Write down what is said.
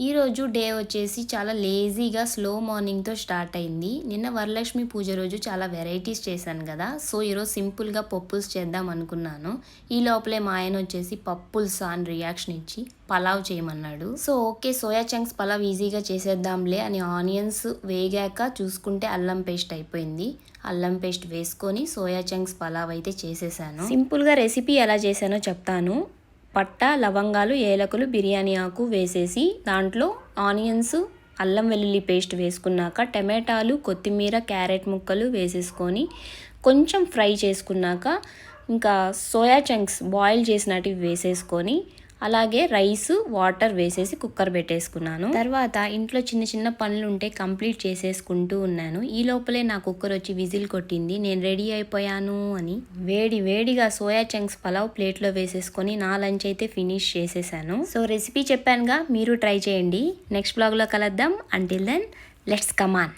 ఈరోజు డే వచ్చేసి చాలా లేజీగా స్లో మార్నింగ్తో స్టార్ట్ అయింది. నిన్న వరలక్ష్మి పూజ రోజు చాలా వెరైటీస్ చేశాను కదా, సో ఈరోజు సింపుల్గా పప్పుల్స్ చేద్దాం అనుకున్నాను. ఈ లోపలే మా ఆయన వచ్చేసి పప్పుల్స్ అని రియాక్షన్ ఇచ్చి పలావ్ చేయమన్నాడు. So okay, soya chunks pulao ఈజీగా చేసేద్దాంలే అని ఆనియన్స్ వేగాక చూసుకుంటే అల్లం పేస్ట్ అయిపోయింది. అల్లం పేస్ట్ వేసుకొని సోయా చంక్స్ పలావ్ అయితే చేసేసాను. సింపుల్గా రెసిపీ ఎలా చేశానో చెప్తాను. పట్ట, లవంగాలు, ఏలకులు, బిర్యానీ ఆకు వేసేసి దాంట్లో ఆనియన్స్, అల్లం వెల్లుల్లి పేస్ట్ వేసుకున్నాక టమాటాలు, కొత్తిమీర, క్యారెట్ ముక్కలు వేసేసుకొని కొంచెం ఫ్రై చేసుకున్నాక ఇంకా సోయా చంక్స్ బాయిల్ చేసినటివి వేసేసుకొని అలాగే రైస్, వాటర్ వేసేసి కుక్కర్ పెట్టేసుకున్నాను. తర్వాత ఇంట్లో చిన్న చిన్న పనులు ఉంటే కంప్లీట్ చేసేసుకుంటూ ఉన్నాను. ఈ లోపలే నా కుక్కర్ వచ్చి విజిల్ కొట్టింది. నేను రెడీ అయిపోయాను అని వేడిగా సోయా చంక్స్ పలావ్ ప్లేట్లో వేసేసుకొని నా లంచ్ అయితే ఫినిష్ చేసేసాను. సో రెసిపీ చెప్పానుగా, మీరు ట్రై చేయండి. నెక్స్ట్ బ్లాగ్లో కలుద్దాం. Until then let's come on.